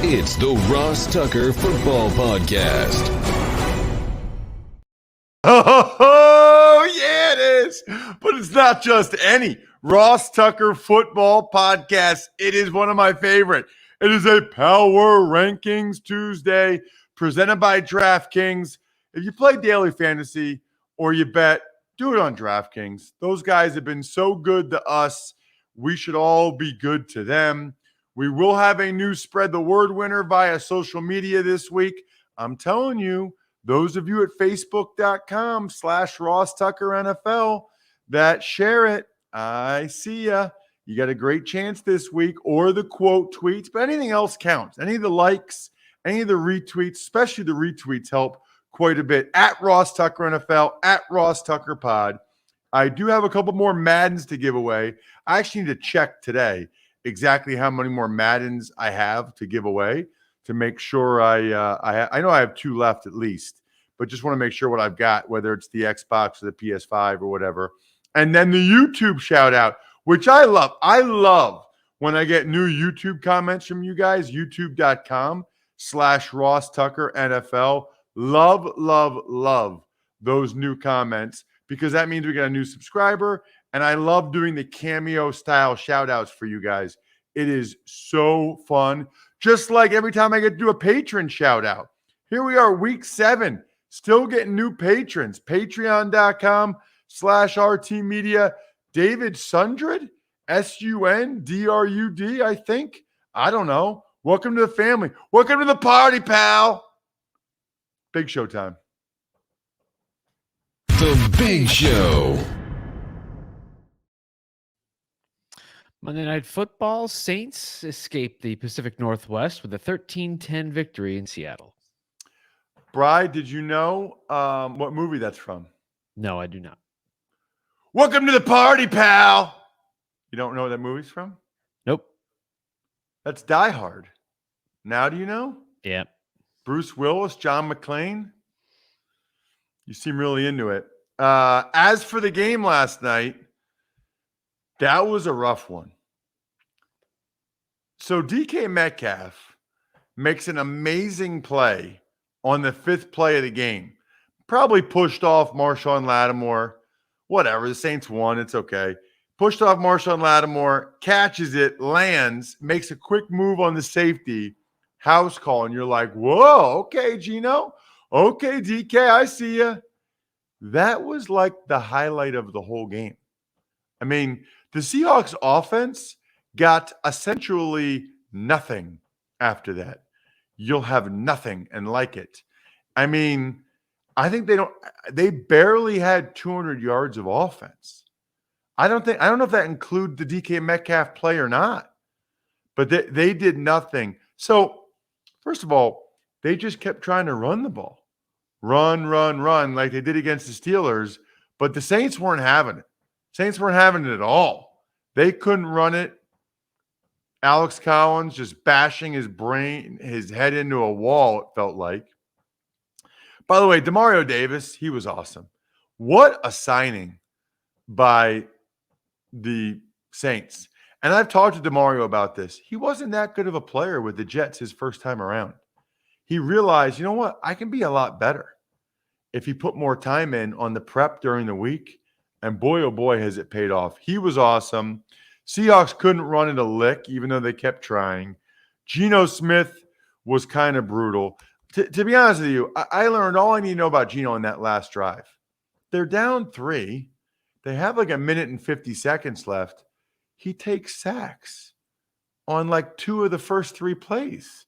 It's the Ross Tucker Football Podcast. Oh, yeah, it is. But it's not just any Ross Tucker Football Podcast. It is one of my favorite. It is a Power Rankings Tuesday presented by DraftKings. If you play daily fantasy or you bet, do it on DraftKings. Those guys have been so good to us. We should all be good to them. We will have a new Spread the Word winner via social media this week. I'm telling you, those of you at Facebook.com/Ross Tucker NFL that share it, I see ya. You got a great chance this week, or the quote tweets, but anything else counts. Any of the likes, any of the retweets, especially the retweets, help quite a bit. At Ross Tucker NFL, at Ross Tucker Pod. I do have a couple more Maddens to give away. I actually need to check today exactly how many more Maddens I have to give away to make sure I know I have 2 left at least, but just want to make sure what I've got, whether it's the Xbox or the PS5 or whatever. And then the YouTube shout out, which I love. I love when I get new YouTube comments from you guys, youtube.com/Ross Tucker NFL. Love, love, love those new comments because that means we got a new subscriber. And I love doing the cameo style shout outs for you guys. It is so fun. Just like every time I get to do a patron shout out. Here we are, week 7, still getting new patrons. Patreon.com/RT Media. David Sundrud, Sundrud, I think. I don't know. Welcome to the family. Welcome to the party, pal. Big show time. The Big Show. Monday Night Football, Saints escaped the Pacific Northwest with a 13-10 victory in Seattle. Bri, did you know what movie that's from? No, I do not. Welcome to the party, pal. You don't know what that movie's from? Nope. That's Die Hard. Now do you know? Yeah. Bruce Willis, John McClane. You seem really into it. As for the game last night, that was a rough one. So DK Metcalf makes an amazing play on the 5th play of the game. Probably pushed off Marshawn Lattimore. Whatever, the Saints won. It's okay. Pushed off Marshawn Lattimore, catches it, lands, makes a quick move on the safety, house call, and you're like, whoa, okay, Geno. Okay, DK, I see you. That was like the highlight of the whole game. I mean, the Seahawks offense got essentially nothing after that. You'll have nothing and like it. I mean, I think they barely had 200 yards of offense. I don't know if that includes the DK Metcalf play or not, but they did nothing. So, first of all, they just kept trying to run the ball. Run, like they did against the Steelers, but the Saints weren't having it. Saints weren't having it at all. They couldn't run it. Alex Collins just bashing his head into a wall, it felt like. By the way, Demario Davis, he was awesome. What a signing by the Saints. And I've talked to Demario about this. He wasn't that good of a player with the Jets his first time around. He realized, you know what? I can be a lot better if he put more time in on the prep during the week. And boy, oh boy, has it paid off. He was awesome. Seahawks couldn't run it a lick, even though they kept trying. Geno Smith was kind of brutal. To be honest with you, I learned all I need to know about Geno in that last drive. They're down 3. They have like 1 minute and 50 seconds left. He takes sacks on like 2 of the first 3 plays.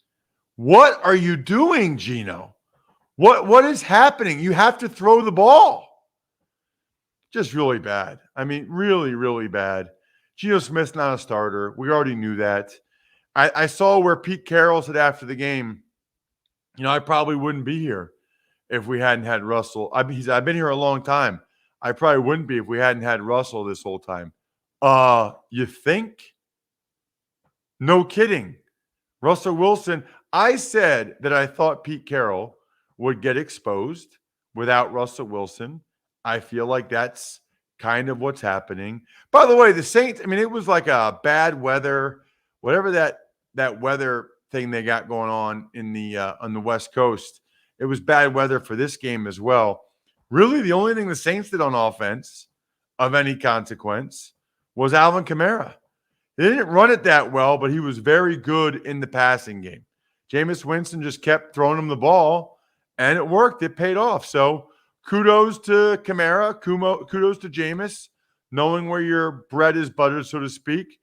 What are you doing, Geno? What is happening? You have to throw the ball. Just really bad. I mean, really, really bad. Geno Smith's not a starter. We already knew that. I saw where Pete Carroll said after the game, you know, I probably wouldn't be here if we hadn't had Russell. I've been here a long time. I probably wouldn't be if we hadn't had Russell this whole time. You think? No kidding. Russell Wilson, I said that I thought Pete Carroll would get exposed without Russell Wilson. I feel like that's kind of what's happening. By the way, the Saints, I mean, it was like a bad weather, whatever that weather thing they got going on on the West Coast. It was bad weather for this game as well. Really, the only thing the Saints did on offense of any consequence was Alvin Kamara. They didn't run it that well, but he was very good in the passing game. Jameis Winston just kept throwing him the ball, and it worked. It paid off. So kudos to Kamara, kudos to Jameis, knowing where your bread is buttered, so to speak.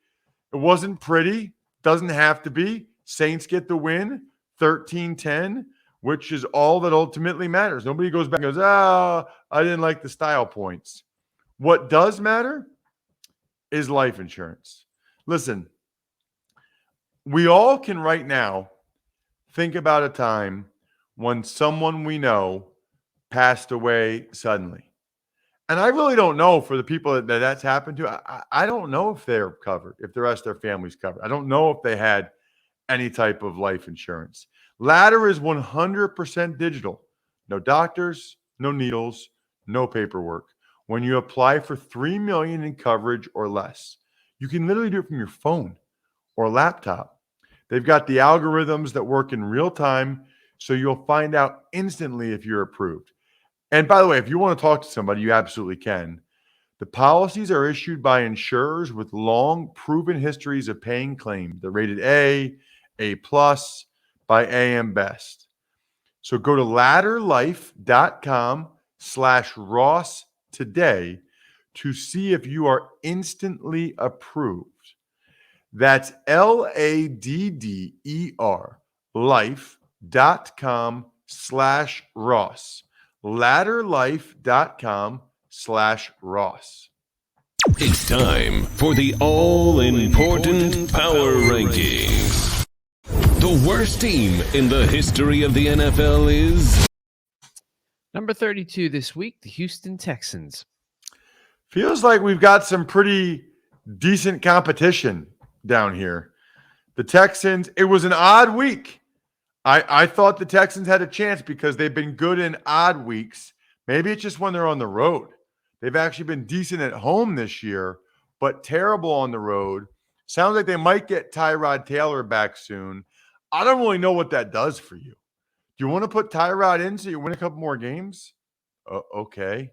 It wasn't pretty. Doesn't have to be. Saints get the win, 13-10, which is all that ultimately matters. Nobody goes back and goes, I didn't like the style points. What does matter is life insurance. Listen, we all can right now think about a time when someone we know passed away suddenly. And I really don't know for the people that's happened to. I don't know if they're covered, if the rest of their family's covered. I don't know if they had any type of life insurance. Ladder is 100% digital. No doctors, no needles, no paperwork. When you apply for $3 million in coverage or less, you can literally do it from your phone or laptop. They've got the algorithms that work in real time, so you'll find out instantly if you're approved. And by the way, if you want to talk to somebody, you absolutely can. The policies are issued by insurers with long proven histories of paying claims. They're rated A+, by AM Best. So go to ladderlife.com/Ross today to see if you are instantly approved. That's LADDER life.com/Ross. ladderlife.com/Ross. It's time for the all-important Power Rankings. The worst team in the history of the NFL is... Number 32 this week, the Houston Texans. Feels like we've got some pretty decent competition down here. The Texans, it was an odd week. I thought the Texans had a chance because they've been good in odd weeks. Maybe it's just when they're on the road. They've actually been decent at home this year, but terrible on the road. Sounds like they might get Tyrod Taylor back soon. I don't really know what that does for you. Do you want to put Tyrod in so you win a couple more games? Okay.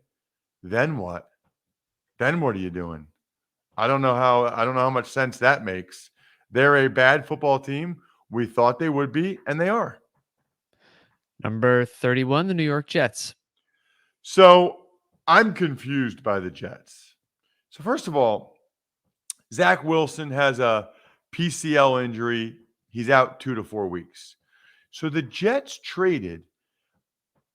Then what? Then what are you doing? I don't know how much sense that makes. They're a bad football team. We thought they would be, and they are. Number 31, the New York Jets. So I'm confused by the Jets. So first of all, Zach Wilson has a PCL injury. He's out 2 to 4 weeks. So the Jets traded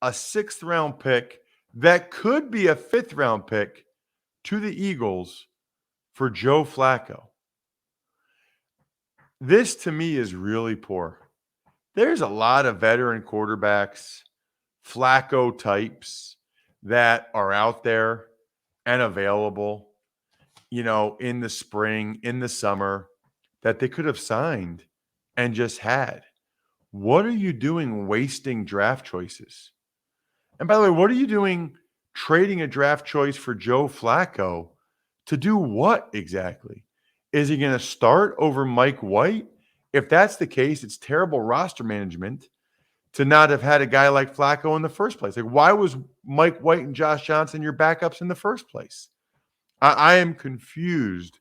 a 6th-round pick that could be a 5th-round pick to the Eagles for Joe Flacco. This, to me, is really poor. There's a lot of veteran quarterbacks, Flacco types, that are out there and available, in the spring, in the summer, that they could have signed and just had. What are you doing wasting draft choices? And by the way, what are you doing trading a draft choice for Joe Flacco to do what exactly? Is he going to start over Mike White? If that's the case, it's terrible roster management to not have had a guy like Flacco in the first place. Like, why was Mike White and Josh Johnson your backups in the first place? I am confused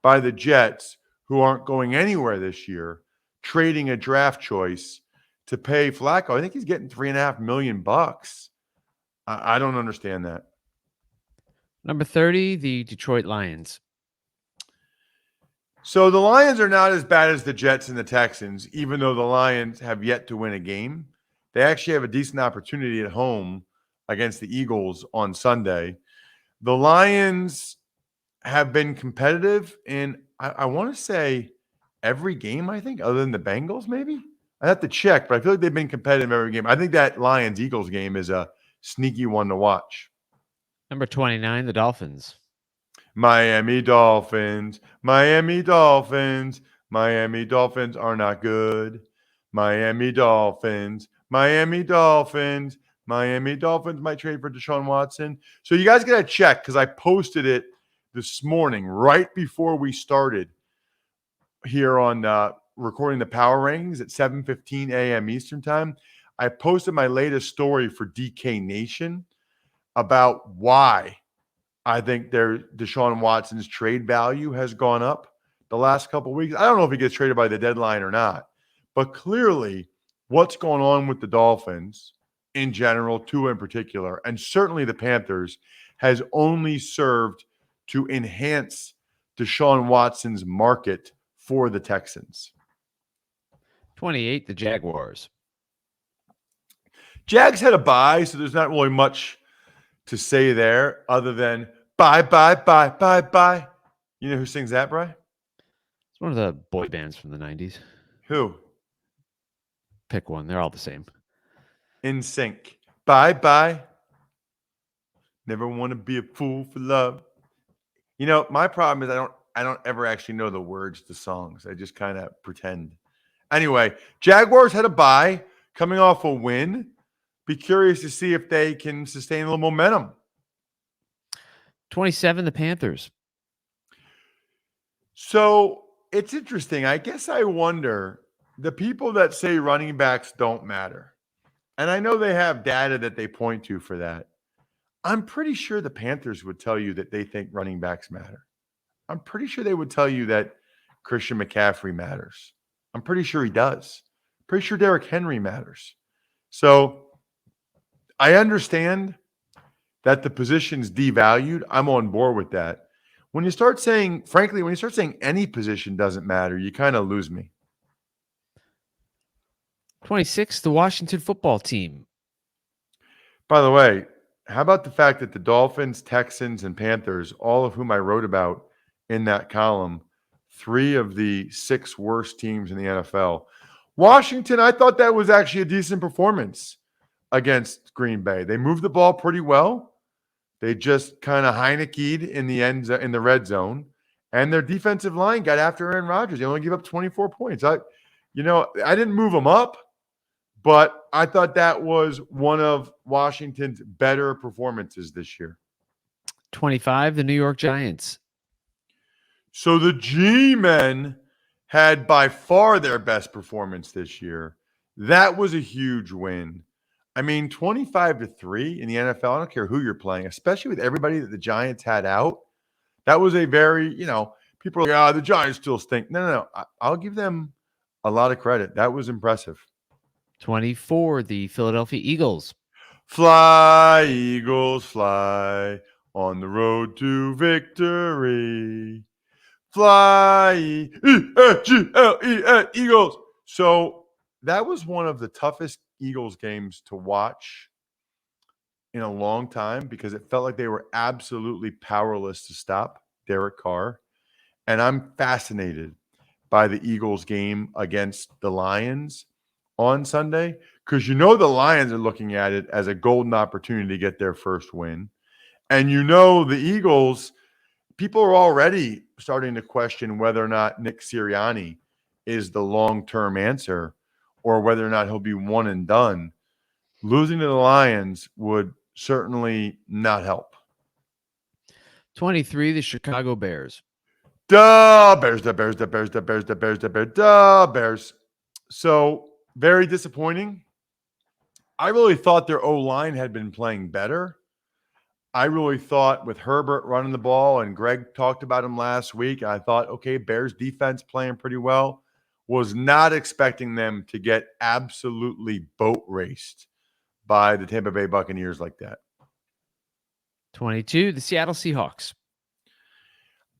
by the Jets, who aren't going anywhere this year, trading a draft choice to pay Flacco. I think he's getting $3.5 million. I don't understand that. Number 30, the Detroit Lions. So the Lions are not as bad as the Jets and the Texans, even though the Lions have yet to win a game. They actually have a decent opportunity at home against the Eagles on Sunday. The Lions have been competitive in, I want to say, every game, I think, other than the Bengals, maybe? I have to check, but I feel like they've been competitive every game. I think that Lions-Eagles game is a sneaky one to watch. Number 29, the Dolphins. Miami Dolphins, Miami Dolphins, Miami Dolphins are not good. Miami Dolphins, Miami Dolphins, Miami Dolphins might trade for Deshaun Watson. So you guys got to check because I posted it this morning right before we started here on recording the power rankings at 7:15 a.m. Eastern time, I posted my latest story for DK Nation about why I think Deshaun Watson's trade value has gone up the last couple of weeks. I don't know if he gets traded by the deadline or not, but clearly what's going on with the Dolphins in general, Tua in particular, and certainly the Panthers, has only served to enhance Deshaun Watson's market for the Texans. 28, the Jaguars. Jags had a bye, so there's not really much to say there other than bye, bye, bye, bye, bye. You know who sings that, Bri? It's one of the boy bands from the 90s. Who? Pick one. They're all the same. In Sync. Bye, bye. Never want to be a fool for love. You know, my problem is I don't ever actually know the words to songs. I just kind of pretend. Anyway, Jaguars had a bye, coming off a win. Be curious to see if they can sustain a little momentum. 27, the Panthers. So it's interesting. I guess I wonder, the people that say running backs don't matter, and I know they have data that they point to for that. I'm pretty sure the Panthers would tell you that they think running backs matter. I'm pretty sure they would tell you that Christian McCaffrey matters. I'm pretty sure he does. Pretty sure Derrick Henry matters. So I understand that the position's devalued. I'm on board with that. When you start saying, frankly, when you start saying any position doesn't matter, you kind of lose me. 26, the Washington football team. By the way, how about the fact that the Dolphins, Texans, and Panthers, all of whom I wrote about in that column, 3 of the 6 worst teams in the NFL. Washington, I thought that was actually a decent performance against Green Bay. They moved the ball pretty well. They just kind of Heineke'd in the red zone, and their defensive line got after Aaron Rodgers. They only gave up 24 points. I didn't move them up, but I thought that was one of Washington's better performances this year. 25, the New York Giants. So the G-Men had by far their best performance this year. That was a huge win. I mean, 25-3 in the NFL, I don't care who you're playing, especially with everybody that the Giants had out. That was a very, people are like, the Giants still stink. No. I'll give them a lot of credit. That was impressive. 24, the Philadelphia Eagles. Fly, Eagles, fly on the road to victory. Fly, E-A-G-L-E-S, Eagles. So that was one of the toughest Eagles games to watch in a long time because it felt like they were absolutely powerless to stop Derek Carr. And I'm fascinated by the Eagles game against the Lions on Sunday because the Lions are looking at it as a golden opportunity to get their first win. And the Eagles, people are already starting to question whether or not Nick Sirianni is the long-term answer or whether or not he'll be one and done. Losing to the Lions would certainly not help. 23, the Chicago Bears. Duh, Bears, the Bears, the Bears, the Bears, the Bears, the Bears, duh, Bears. So very disappointing. I really thought their O-line had been playing better. I really thought with Herbert running the ball, and Greg talked about him last week, I thought, okay, Bears defense playing pretty well. Was not expecting them to get absolutely boat raced by the Tampa Bay Buccaneers like that. 22, the Seattle Seahawks.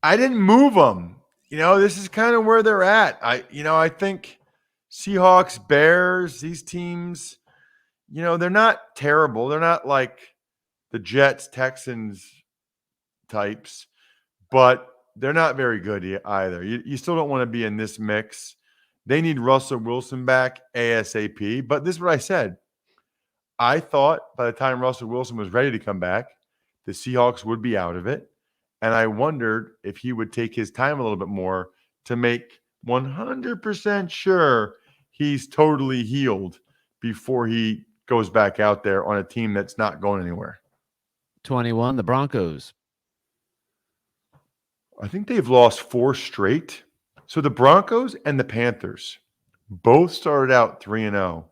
I didn't move them. This is kind of where they're at. I think Seahawks, Bears, these teams, they're not terrible. They're not like the Jets, Texans types, but they're not very good either. You still don't want to be in this mix. They need Russell Wilson back ASAP. But this is what I said. I thought by the time Russell Wilson was ready to come back, the Seahawks would be out of it. And I wondered if he would take his time a little bit more to make 100% sure he's totally healed before he goes back out there on a team that's not going anywhere. 21, the Broncos. I think they've lost 4 straight. So the Broncos and the Panthers both started out 3-0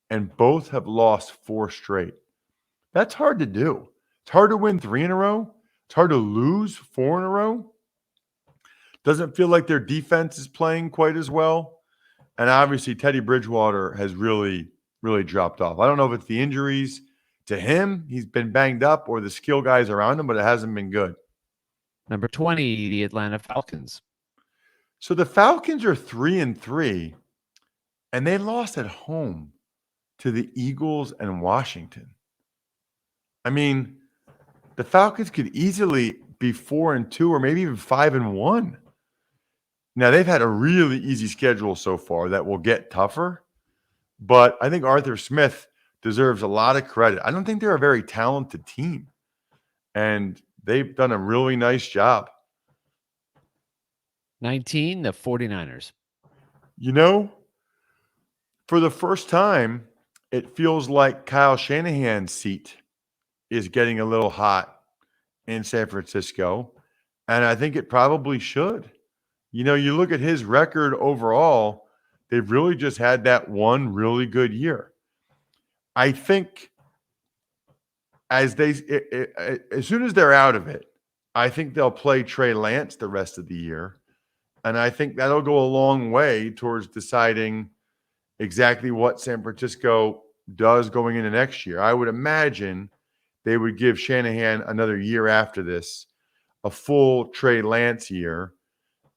and both have lost 4 straight. That's hard to do. It's hard to win 3 in a row. It's hard to lose 4 in a row. Doesn't feel like their defense is playing quite as well. And obviously, Teddy Bridgewater has really, really dropped off. I don't know if it's the injuries to him, he's been banged up, or the skill guys around him, but it hasn't been good. Number 20, the Atlanta Falcons. So the Falcons are 3-3, and they lost at home to the Eagles and Washington. I mean, the Falcons could easily be 4-2 or maybe even 5-1. Now, they've had a really easy schedule so far that will get tougher, but I think Arthur Smith deserves a lot of credit. I don't think they're a very talented team, and they've done a really nice job. 19, the 49ers. You know, for the first time, it feels like Kyle Shanahan's seat is getting a little hot in San Francisco, and I think it probably should. You know, you look at his record overall, they've really just had that one really good year. I think as soon as they're out of it, I think they'll play Trey Lance the rest of the year. And I think that'll go a long way towards deciding exactly what San Francisco does going into next year. I would imagine they would give Shanahan another year after this, a full Trey Lance year,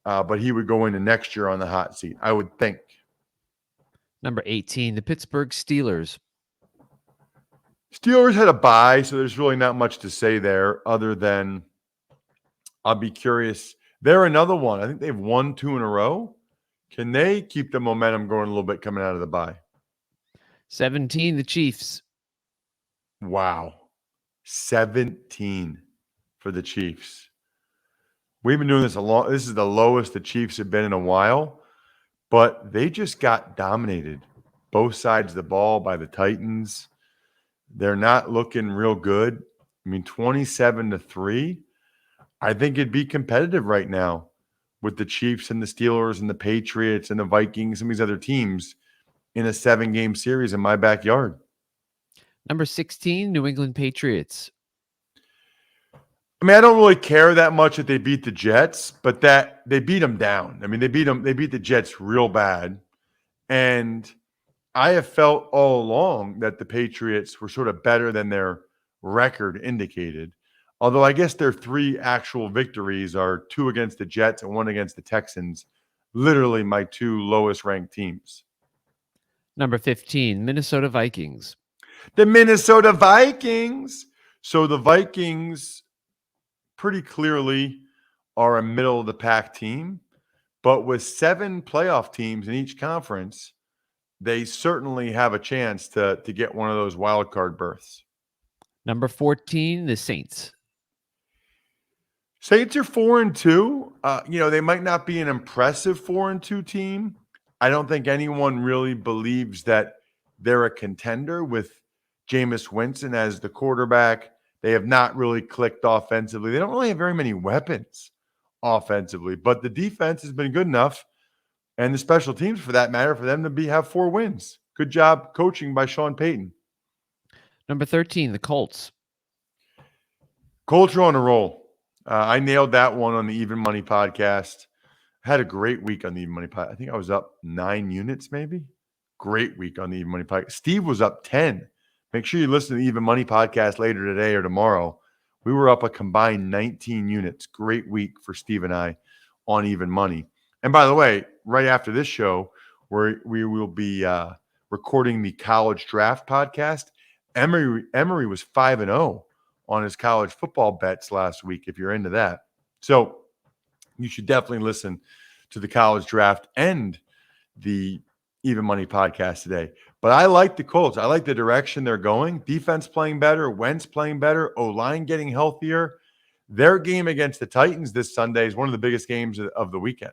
but he would go into next year on the hot seat, I would think. Number 18, the Pittsburgh Steelers. Steelers had a bye, so there's really not much to say there other than I'll be curious. They're another one. I think they've won 2 in a row. Can they keep the momentum going a little bit coming out of the bye? 17, the Chiefs. Wow. 17 for the Chiefs. We've been doing this a long. This is the lowest the Chiefs have been in a while, but they just got dominated both sides of the ball by the Titans. They're not looking real good. I mean, 27-3. I think it'd be competitive right now with the Chiefs and the Steelers and the Patriots and the Vikings and these other teams in a 7-game series in my backyard. Number 16, New England Patriots. I mean, I don't really care that much that they beat the Jets, but that they beat them down. I mean, they beat the Jets real bad. And I have felt all along that the Patriots were sort of better than their record indicated. Although I guess their 3 actual victories are 2 against the Jets and 1 against the Texans, literally my 2 lowest ranked teams. Number 15, Minnesota Vikings. The Minnesota Vikings. So the Vikings pretty clearly are a middle of the pack team, but with 7 playoff teams in each conference, they certainly have a chance to get one of those wild card berths. Number 14, the Saints. Saints are 4-2. They might not be an impressive 4-2 team. I don't think anyone really believes that they're a contender with Jameis Winston as the quarterback. They have not really clicked offensively. They don't really have very many weapons offensively, but the defense has been good enough, and the special teams, for that matter, for them to have 4 wins. Good job coaching by Sean Payton. Number 13, the Colts. Colts are on a roll. I nailed that one on the Even Money podcast. Had a great week on the Even Money podcast. I think I was up 9 units, maybe. Great week on the Even Money podcast. Steve was up 10. Make sure you listen to the Even Money podcast later today or tomorrow. We were up a combined 19 units. Great week for Steve and I on Even Money. And by the way, right after this show, we will be recording the College Draft podcast. Emory was 5-0 on his college football bets last week, if you're into that. So you should definitely listen to the College Draft and the Even Money podcast today. But I like the Colts. I like the direction they're going. Defense playing better. Wentz playing better. O-line getting healthier. Their game against the Titans this Sunday is one of the biggest games of the weekend.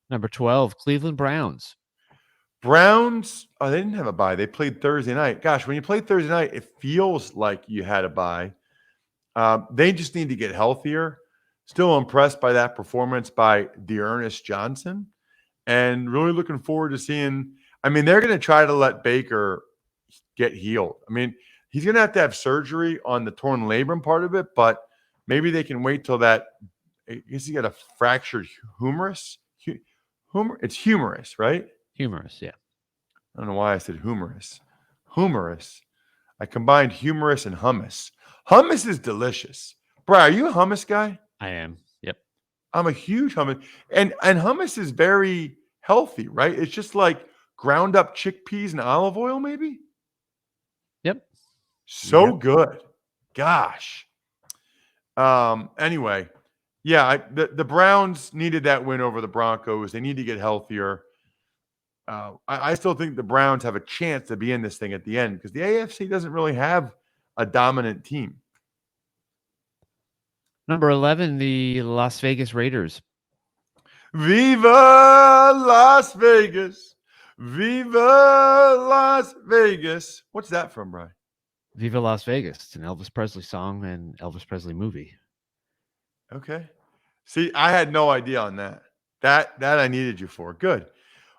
Number 12, Cleveland Browns. Browns, they didn't have a bye. They played Thursday night. Gosh, when you play Thursday night, it feels like you had a bye. They just need to get healthier. Still impressed by that performance by Dearness Johnson, and really looking forward to seeing. I mean, they're going to try to let Baker get healed. I mean, he's going to have surgery on the torn labrum part of it, but maybe they can wait till that. I guess he got a fractured humerus. It's humerus, right? Humorous, yeah. I don't know why I said humerus. Humerus. I combined humerus and hummus. Hummus is delicious. Brian, are you a hummus guy? I am. Yep. I'm a huge hummus. And hummus is very healthy, right? It's just like ground up chickpeas and olive oil, maybe? Yep. So good. Gosh. Anyway, yeah, the Browns needed that win over the Broncos. They need to get healthier. I still think the Browns have a chance to be in this thing at the end because the AFC doesn't really have a dominant team. Number 11, the Las Vegas Raiders. Viva Las Vegas. Viva Las Vegas. What's that from, Brian? Viva Las Vegas. It's an Elvis Presley song and Elvis Presley movie. Okay. See, I had no idea on that. That I needed you for. Good.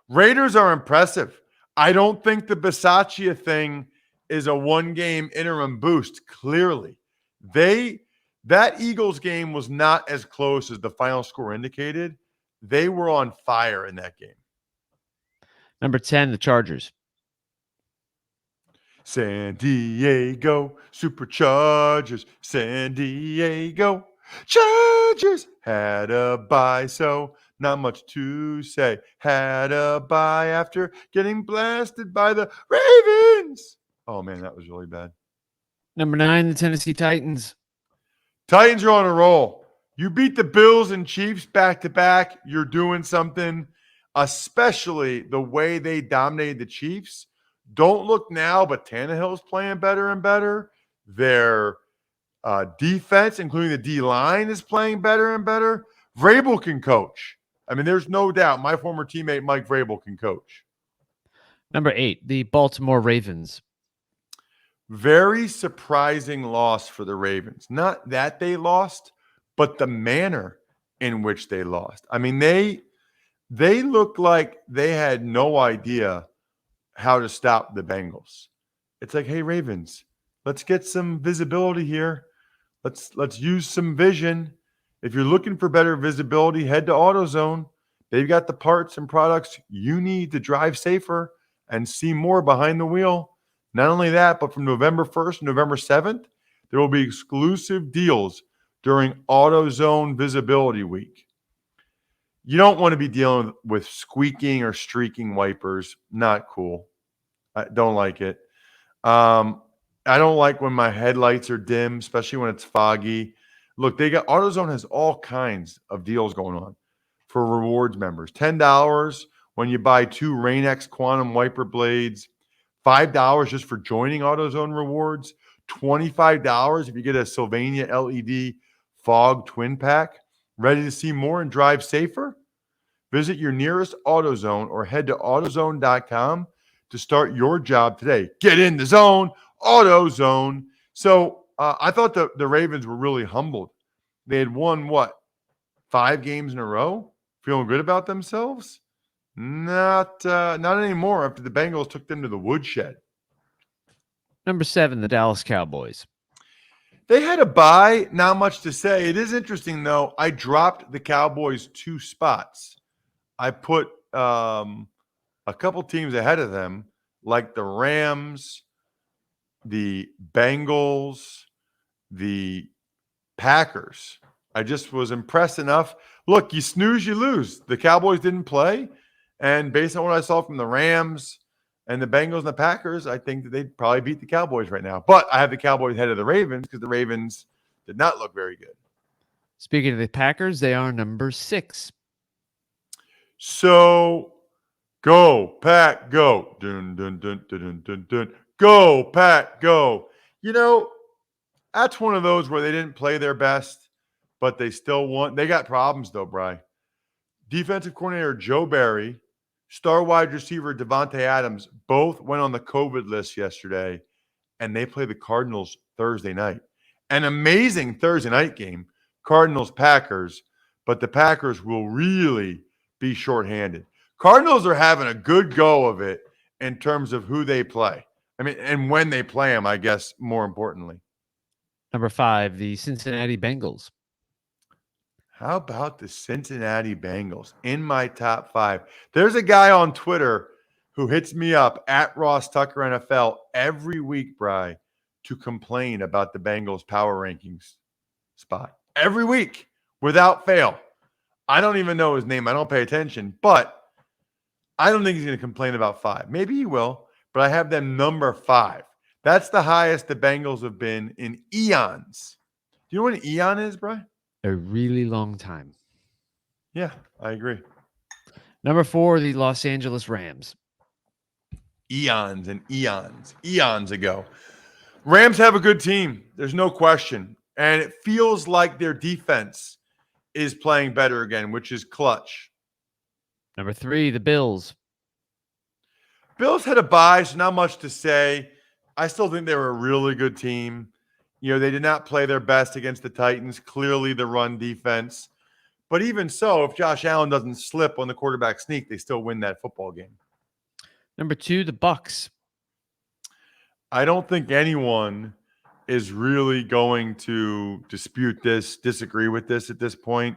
Raiders are impressive. I don't think the Bisaccia thing is a one-game interim boost, clearly. That Eagles game was not as close as the final score indicated. They were on fire in that game. Number 10, the Chargers. San Diego Superchargers. San Diego Chargers had a bye, so not much to say. Had a bye after getting blasted by the Ravens. Oh, man, that was really bad. Number 9, the Tennessee Titans. Titans are on a roll. You beat the Bills and Chiefs back-to-back. You're doing something, especially the way they dominated the Chiefs. Don't look now, but Tannehill's playing better and better. Their defense, including the D-line, is playing better and better. Vrabel can coach. I mean, there's no doubt my former teammate Mike Vrabel can coach. Number 8, the Baltimore Ravens. Very surprising loss for the Ravens. Not that they lost, but the manner in which they lost. I mean, they looked like they had no idea how to stop the Bengals. It's like, hey, Ravens, let's get some visibility here. Let's use some vision. If you're looking for better visibility, head to AutoZone. They've got the parts and products you need to drive safer and see more behind the wheel. Not only that, but from November 1st to November 7th, there will be exclusive deals during AutoZone Visibility Week. You don't want to be dealing with squeaking or streaking wipers. Not cool. I don't like it. I don't like when my headlights are dim, especially when it's foggy. Look, AutoZone has all kinds of deals going on for rewards members. $10 when you buy 2 Rain-X Quantum wiper blades. $5 just for joining AutoZone Rewards. $25 if you get a Sylvania LED fog twin pack. Ready to see more and drive safer? Visit your nearest AutoZone or head to AutoZone.com to start your job today. Get in the zone, AutoZone. So I thought the Ravens were really humbled. They had won, 5 games in a row? Feeling good about themselves? Not anymore after the Bengals took them to the woodshed. Number 7, the Dallas Cowboys. They had a bye, not much to say. It is interesting, though. I dropped the Cowboys 2 spots. I put a couple teams ahead of them, like the Rams, the Bengals, the Packers. I just was impressed enough. Look, you snooze, you lose. The Cowboys didn't play. And based on what I saw from the Rams and the Bengals and the Packers, I think that they'd probably beat the Cowboys right now. But I have the Cowboys ahead of the Ravens because the Ravens did not look very good. Speaking of the Packers, they are number 6. So go, Pack, go. Dun, dun, dun, dun, dun, dun, dun. Go, Pack, go. You know, that's one of those where they didn't play their best, but they still won. They got problems, though, Bri. Defensive coordinator Joe Barry, star wide receiver Devontae Adams, both went on the COVID list yesterday, and they play the Cardinals Thursday night. An amazing Thursday night game. Cardinals-Packers, but the Packers will really be shorthanded. Cardinals are having a good go of it in terms of who they play. I mean, and when they play them, I guess, more importantly. Number 5, the Cincinnati Bengals. How about the Cincinnati Bengals in my top 5? There's a guy on Twitter who hits me up at Ross Tucker NFL every week, Bri, to complain about the Bengals power rankings spot. Every week, without fail. I don't even know his name. I don't pay attention, but I don't think he's going to complain about 5. Maybe he will, but I have them number 5. That's the highest the Bengals have been in eons. Do you know what an eon is, Bri? A really long time. Yeah, I agree. Number 4, the Los Angeles Rams. Eons and eons ago. Rams have a good team. There's no question. And it feels like their defense is playing better again, which is clutch. Number 3, the Bills. Bills had a bye, so not much to say. I still think they were a really good team. You know, they did not play their best against the Titans. Clearly the run defense. But even so, if Josh Allen doesn't slip on the quarterback sneak, they still win that football game. Number 2, the Bucks. I don't think anyone is really going to dispute this, disagree with this at this point.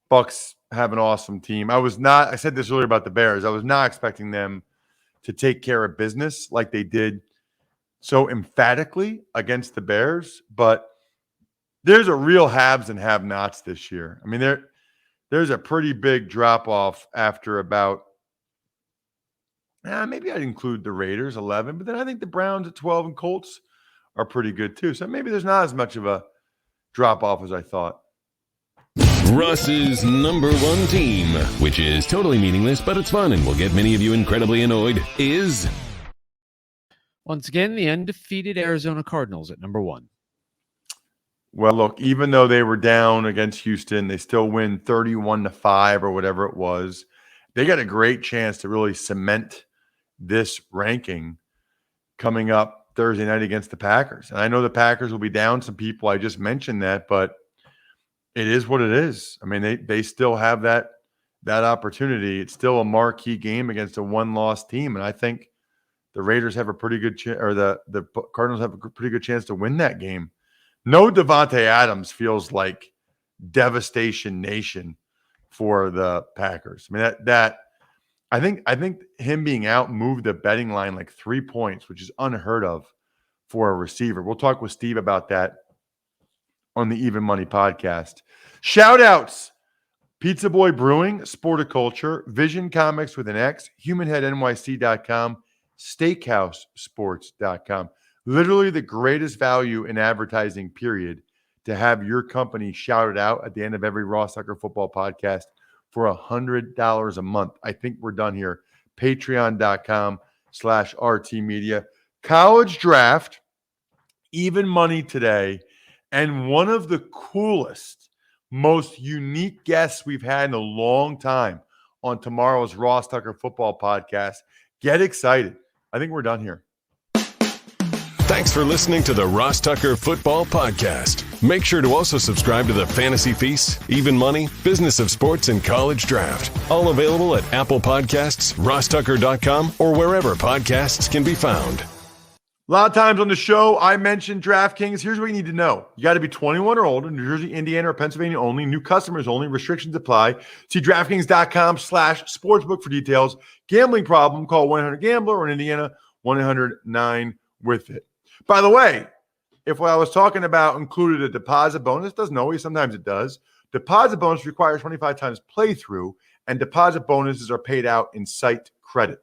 Bucks have an awesome team. I said this earlier about the Bears. I was not expecting them to take care of business like they did so emphatically against the Bears, but there's a real haves and have-nots this year. I mean, there's a pretty big drop-off after about maybe I'd include the Raiders, 11, but then I think the Browns at 12 and Colts are pretty good too. So maybe there's not as much of a drop-off as I thought. Russ's number 1 team, which is totally meaningless, but it's fun and will get many of you incredibly annoyed, is... Once again, the undefeated Arizona Cardinals at number 1. Well, look, even though they were down against Houston, they still win 31-5 or whatever it was. They got a great chance to really cement this ranking coming up Thursday night against the Packers. And I know the Packers will be down some people. I just mentioned that, but it is what it is. I mean, they still have that opportunity. It's still a marquee game against a one-loss team, and I think the Raiders have a pretty good or the Cardinals have a pretty good chance to win that game. No Devontae Adams feels like devastation nation for the Packers. I mean, that I think him being out moved the betting line like 3 points, which is unheard of for a receiver. We'll talk with Steve about that on the Even Money podcast. Shout outs. Pizza Boy Brewing, Sporticulture, Vision Comics with an X, HumanHeadNYC.com, SteakhouseSports.com. Literally the greatest value in advertising, period, to have your company shouted out at the end of every Ross Tucker football podcast for $100 a month. I think we're done here. Patreon.com/RT Media. College draft, Even Money today, and one of the coolest, most unique guests we've had in a long time on tomorrow's Ross Tucker football podcast. Get excited. I think we're done here. Thanks for listening to the Ross Tucker Football Podcast. Make sure to also subscribe to the Fantasy Feast, Even Money, Business of Sports, and College Draft. All available at Apple Podcasts, RossTucker.com, or wherever podcasts can be found. A lot of times on the show, I mentioned DraftKings. Here's what you need to know. You got to be 21 or older, New Jersey, Indiana, or Pennsylvania only. New customers only. Restrictions apply. See DraftKings.com/sportsbook for details. Gambling problem, call 1-800-GAMBLER, or in Indiana, 1-800-9-WITH-IT. By the way, if what I was talking about included a deposit bonus, doesn't always, sometimes it does. Deposit bonus requires 25 times playthrough, and deposit bonuses are paid out in site credit.